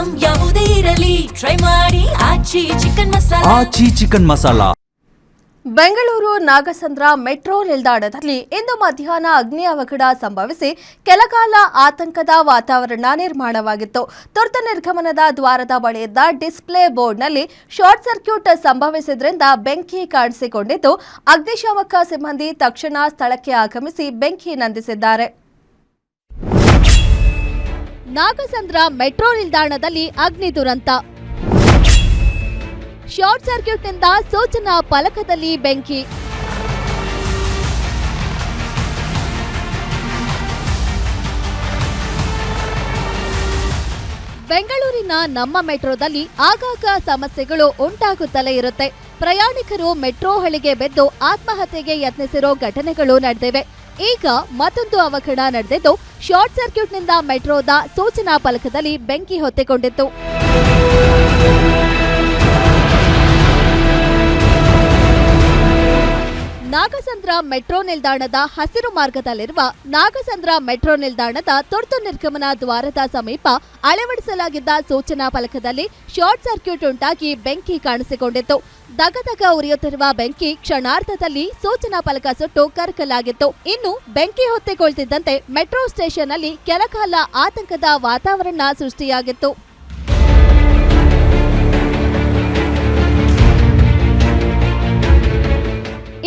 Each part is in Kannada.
ಐಟಂ ಯಾವುದೇ ಇರಲಿ ಟ್ರೈ ಮಾಡಿ ಆಚಿ ಚಿಕನ್ ಮಸಾಲಾ. ಬೆಂಗಳೂರು ನಾಗಸಂದ್ರ ಮೆಟ್ರೋ ನಿಲ್ದಾಣದಲ್ಲಿ ಇಂದು ಮಧ್ಯಾಹ್ನ ಅಗ್ನಿ ಅವಘಡ ಸಂಭವಿಸಿ ಕೆಲಕಾಲ ಆತಂಕದ ವಾತಾವರಣ ನಿರ್ಮಾಣವಾಗಿತ್ತು. ತುರ್ತು ನಿರ್ಗಮನದ ದ್ವಾರದ ಬಳಿಯಿದ್ದ ಡಿಸ್ಪ್ಲೇ ಬೋರ್ಡ್ನಲ್ಲಿ ಶಾರ್ಟ್ ಸರ್ಕ್ಯೂಟ್ ಸಂಭವಿಸಿದ್ರಿಂದ ಬೆಂಕಿ ಕಾಣಿಸಿಕೊಂಡಿದ್ದು, ಅಗ್ನಿಶಾಮಕ ಸಿಬ್ಬಂದಿ ತಕ್ಷಣ ಸ್ಥಳಕ್ಕೆ ಆಗಮಿಸಿ ಬೆಂಕಿ ನಂದಿಸಿದ್ದಾರೆ. ನಾಗಸಂದ್ರ ಮೆಟ್ರೋ ನಿಲ್ದಾಣದಲ್ಲಿ ಅಗ್ನಿ ದುರಂತ. ಶಾರ್ಟ್ ಸರ್ಕ್ಯೂಟ್ನಿಂದ ಸೂಚನಾ ಫಲಕದಲ್ಲಿ ಬೆಂಕಿ. ಬೆಂಗಳೂರಿನ ನಮ್ಮ ಮೆಟ್ರೋದಲ್ಲಿ ಆಗಾಗ ಸಮಸ್ಯೆಗಳು ಉಂಟಾಗುತ್ತಲೇ ಇರುತ್ತೆ. ಪ್ರಯಾಣಿಕರು ಮೆಟ್ರೋ ಹಳಿಗೆ ಬೆದ್ದು ಆತ್ಮಹತ್ಯೆಗೆ ಯತ್ನಿಸಿರೋ ಘಟನೆಗಳು ನಡೆದಿವೆ. ಈಗ ಮತ್ತೊಂದು ಅವಘಡ ನಡೆದಿದ್ದು, ಶಾರ್ಟ್ ಸರ್ಕ್ಯೂಟ್ನಿಂದ ಮೆಟ್ರೋದ ಸೂಚನಾ ಫಲಕದಲ್ಲಿ ಬೆಂಕಿ ಹೊತ್ತಿಕೊಂಡಿತ್ತು. ನಾಗಸಂದ್ರ ಮೆಟ್ರೋ ನಿಲ್ದಾಣದ ಹಸಿರು ಮಾರ್ಗದಲ್ಲಿರುವ ನಾಗಸಂದ್ರ ಮೆಟ್ರೋ ನಿಲ್ದಾಣದ ತುರ್ತು ನಿರ್ಗಮನ ದ್ವಾರದ ಸಮೀಪ ಅಳವಡಿಸಲಾಗಿದ್ದ ಸೂಚನಾ ಫಲಕದಲ್ಲಿ ಶಾರ್ಟ್ ಸರ್ಕ್ಯೂಟ್ ಉಂಟಾಗಿ ಬೆಂಕಿ ಕಾಣಿಸಿಕೊಂಡಿತ್ತು. ದಗದಗ ಉರಿಯುತ್ತಿರುವ ಬೆಂಕಿ ಕ್ಷಣಾರ್ಧದಲ್ಲಿ ಸೂಚನಾ ಫಲಕ ಸುಟ್ಟು ಕರಕಲಾಗಿತ್ತು. ಇನ್ನು ಬೆಂಕಿ ಹೊತ್ತಿಕೊಳ್ತಿದ್ದಂತೆ ಮೆಟ್ರೋ ಸ್ಟೇಷನ್ ಅಲ್ಲಿ ಕೆಲಕಾಲ ಆತಂಕದ ವಾತಾವರಣ ಸೃಷ್ಟಿಯಾಗಿತ್ತು.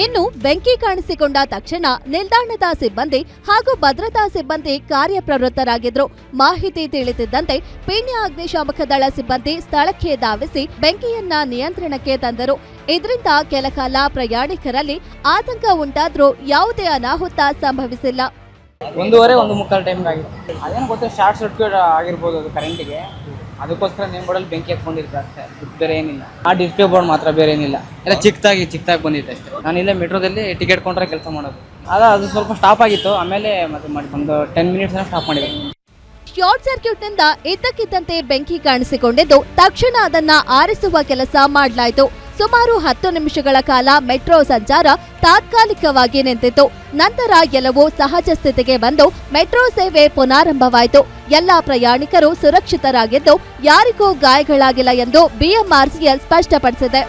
ಇನ್ನು ಬೆಂಕಿ ಕಾಣಿಸಿಕೊಂಡ ತಕ್ಷಣ ನಿಲ್ದಾಣದ ಸಿಬ್ಬಂದಿ ಹಾಗೂ ಭದ್ರತಾ ಸಿಬ್ಬಂದಿ ಕಾರ್ಯಪ್ರವೃತ್ತರಾಗಿದ್ರು. ಮಾಹಿತಿ ತಿಳಿದಿದ್ದಂತೆ ಪೀಣ್ಯ ಅಗ್ನಿಶಾಮಕ ದಳ ಸಿಬ್ಬಂದಿ ಸ್ಥಳಕ್ಕೆ ಧಾವಿಸಿ ಬೆಂಕಿಯನ್ನ ನಿಯಂತ್ರಣಕ್ಕೆ ತಂದರು. ಇದರಿಂದ ಕೆಲಕಾಲ ಪ್ರಯಾಣಿಕರಲ್ಲಿ ಆತಂಕ ಉಂಟಾದ್ರೂ ಯಾವುದೇ ಅನಾಹುತ ಸಂಭವಿಸಿಲ್ಲ. 1:15 ಟೈಮ್ ಆಗಿತ್ತು. ಅದೇನು ಗೊತ್ತಿಲ್ಲ, ಶಾರ್ಟ್ ಸರ್ಕ್ಯೂಟ್ ಆಗಿರ್ಬೋದು ಅದು ಕರೆಂಟಿಗೆ. ಅದಕ್ಕೋಸ್ಕರ ನೇಮ್ ಬೋರ್ಡಲ್ಲಿ ಬೆಂಕಿ ಹತ್ಕೊಂಡಿರ್ತಾರೆ ಅಷ್ಟೇ, ಬೇರೆ ಏನಿಲ್ಲ. ಆ ಡಿಸ್ಪ್ಲೇ ಬೋರ್ಡ್ ಮಾತ್ರ ಬೇರೆ ಏನಿಲ್ಲ, ಎಲ್ಲ ಚಿಕ್ಕದಾಗಿ ಬಂದಿತ್ತು ಅಷ್ಟೇ. ನಾನು ಇಲ್ಲೇ ಮೆಟ್ರೋದಲ್ಲಿ ಟಿಕೆಟ್ ಕೊಂಡ್ರೆ ಕೆಲಸ ಮಾಡೋದು. ಅದು ಸ್ವಲ್ಪ ಸ್ಟಾಪ್ ಆಗಿತ್ತು, ಆಮೇಲೆ ಮತ್ತೆ ಮಾಡಿ ಒಂದು 10 ಮಿನಿಟ್ಸ್ ಸ್ಟಾಪ್ ಮಾಡಿದೆ. ಶಾರ್ಟ್ ಸರ್ಕ್ಯೂಟ್ನಿಂದ ಇದ್ದಕ್ಕಿದ್ದಂತೆ ಬೆಂಕಿ ಕಾಣಿಸಿಕೊಂಡಿದ್ದು, ತಕ್ಷಣ ಅದನ್ನ ಆರಿಸುವ ಕೆಲಸ ಮಾಡಲಾಯಿತು. ಸುಮಾರು 10 ನಿಮಿಷಗಳ ಕಾಲ ಮೆಟ್ರೋ ಸಂಚಾರ ತಾತ್ಕಾಲಿಕವಾಗಿ ನಿಂತಿತ್ತು. ನಂತರ ಎಲ್ಲವೂ ಸಹಜ ಸ್ಥಿತಿಗೆ ಬಂದು ಮೆಟ್ರೋ ಸೇವೆ ಪುನಾರಂಭವಾಯಿತು. ಎಲ್ಲಾ ಪ್ರಯಾಣಿಕರು ಸುರಕ್ಷಿತರಾಗಿದ್ದು, ಯಾರಿಗೂ ಗಾಯಗಳಾಗಿಲ್ಲ ಎಂದು ಬಿಎಂಆರ್ಸಿಎಲ್ ಸ್ಪಷ್ಟಪಡಿಸಿದೆ.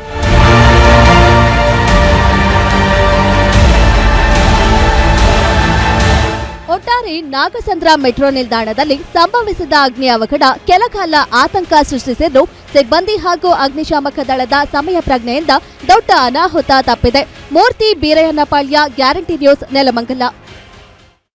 ಒಟ್ಟಾರೆ ನಾಗಸಂದ್ರ ಮೆಟ್ರೋ ನಿಲ್ದಾಣದಲ್ಲಿ ಸಂಭವಿಸಿದ ಅಗ್ನಿ ಅವಘಡ ಕೆಲಕಾಲ ಆತಂಕ ಸೃಷ್ಟಿಸಿದ್ದು, ಸಿಬ್ಬಂದಿ ಹಾಗೂ ಅಗ್ನಿಶಾಮಕ ದಳದ ಸಮಯ ಪ್ರಜ್ಞೆಯಿಂದ ದೊಡ್ಡ ಅನಾಹುತ ತಪ್ಪಿದೆ. ಮೂರ್ತಿ ಬೀರಯ್ಯನಪಾಳ್ಯ, ಗ್ಯಾರಂಟಿ ನ್ಯೂಸ್, ನೆಲಮಂಗಲ.